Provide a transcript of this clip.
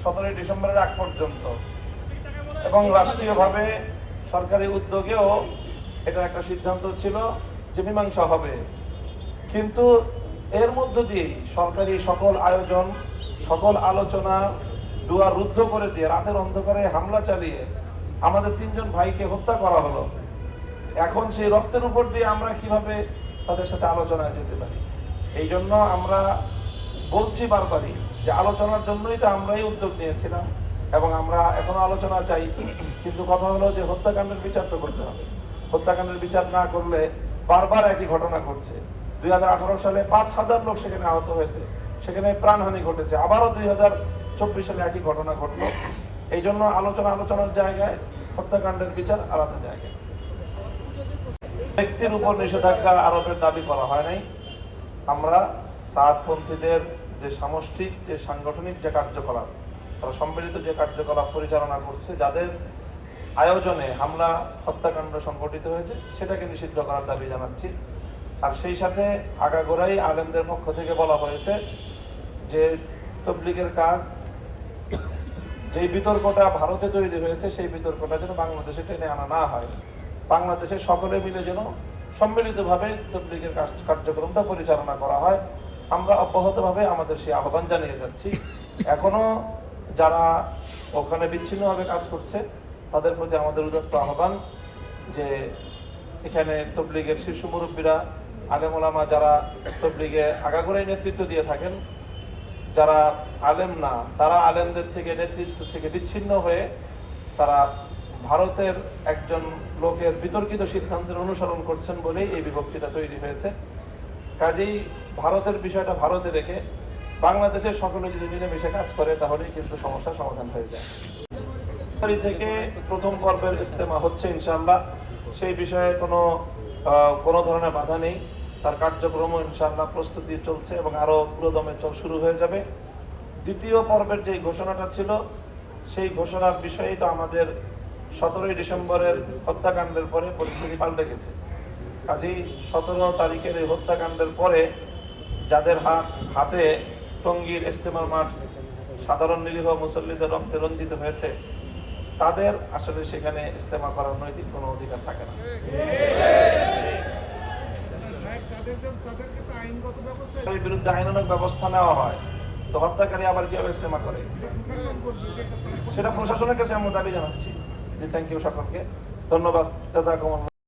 17 ডিসেম্বরের আগ পর্যন্ত, এবং রাষ্ট্রীয়ভাবে সরকারি উদ্যোগেও এটা একটা সিদ্ধান্ত ছিল যে মীমাংসা হবে। কিন্তু এর মধ্য দিয়েই সরকারি সকল আয়োজন, সকল আলোচনা দুয়ার রুদ্ধ করে দিয়ে রাতের অন্ধকারে হামলা চালিয়ে আমাদের 3 জন ভাইকে হত্যা করা হলো। এখন সেই রক্তের উপর দিয়ে আমরা কিভাবে তাদের সাথে আলোচনায় যেতে পারি? এই জন্য আমরা বলছি বারবারই যে আলোচনার জন্যই তো আমরাই উদ্যোগ নিয়েছিলাম এবং আমরা এখনো আলোচনা চাই। কিন্তু কথা হলো যে হত্যাকাণ্ডের বিচার তো করতে হবে। হত্যাকাণ্ডের বিচার না করলে বারবার একই ঘটনা ঘটছে। 2018 সালে 5,000 লোক সেখানে আহত হয়েছে, সেখানে প্রাণহানি ঘটেছে। আবারও 2024 সালে একই ঘটনা ঘটলো। এই জন্য আলোচনার জায়গায়, হত্যাকাণ্ডের বিচার আলাদা জায়গায়। ব্যক্তির উপর নিষেধাজ্ঞা আরোপের দাবি করা হয় নাই। আমরা সাদপন্থীদের যে সামষ্টিক যে সাংগঠনিক যে কার্যকলাপ, তারা সম্মিলিত যে কার্যকলাপ পরিচালনা করছে, যাদের আয়োজনে হামলা হত্যাকাণ্ড সংঘটিত হয়েছে, সেটাকে নিষিদ্ধ করার দাবি জানাচ্ছি। আর সেই সাথে আগাগোড়াই আলেমদের পক্ষ থেকে বলা হয়েছে যে তবলিগের কাজ, যেই বিতর্কটা ভারতে তৈরি হয়েছে সেই বিতর্কটা যেন বাংলাদেশে টেনে আনা না হয়। বাংলাদেশে সকলে মিলে যেন সম্মিলিতভাবে তবলিগের কার্যক্রমটা পরিচালনা করা হয়। আমরা অব্যাহতভাবে আমাদের সেই আহ্বান জানিয়ে যাচ্ছি। এখনো যারা ওখানে বিচ্ছিন্নভাবে কাজ করছে তাদের প্রতি আমাদের উদাত্ত আহ্বান যে এখানে তবলিগের শীর্ষ মুরব্বীরা, আলেম ওলামা যারা তবলিগে আগাগোড়াই নেতৃত্ব দিয়ে থাকেন, যারা আলেম না তারা আলেমদের থেকে নেতৃত্ব থেকে বিচ্ছিন্ন হয়ে তারা ভারতের একজন লোকের বিতর্কিত সিদ্ধান্তের অনুসরণ করছেন বলেই এই বিভক্তিটা তৈরি হয়েছে। কাজেই ভারতের বিষয়টা ভারতে রেখে বাংলাদেশের সকলে যদি মিলেমিশে কাজ করে তাহলেই কিন্তু সমস্যার সমাধান হয়ে যায়। থেকে প্রথম পর্বের ইজতেমা হচ্ছে ইনশাআল্লাহ, সেই বিষয়ে কোনো ধরনের বাধা নেই। তার কার্যক্রম ইনশাআল্লাহ প্রস্তুতি চলছে এবং আরো পুরোদমে শুরু হয়ে যাবে। দ্বিতীয় পর্বের যে ঘোষণাটা ছিল সেই ঘোষণার বিষয়েই তো আমাদের 17 ডিসেম্বরের হত্যাকাণ্ডের পরে পরিস্থিতি পাল্টে গেছে। কাজেই 17 তারিখের এই হত্যাকাণ্ডের পরে যাদের হাতে টঙ্গীর ইজতেমার মাঠ সাধারণ নিরীহ মুসল্লিদের রক্তে রঞ্জিত হয়েছে, তাদের আসলে সেখানে ইজতেমা করার নৈতিক কোনো অধিকার থাকে না। এর বিরুদ্ধে আইনানুগ ব্যবস্থা নেওয়া হয়, তো হত্যাকারী আবার কিভাবে ইজতেমা করে সেটা প্রশাসনের কাছে আমরা দাবি জানাচ্ছি। জি, থ্যাংক ইউ সকলকে, ধন্যবাদ। জাযাকুমুল্লাহ।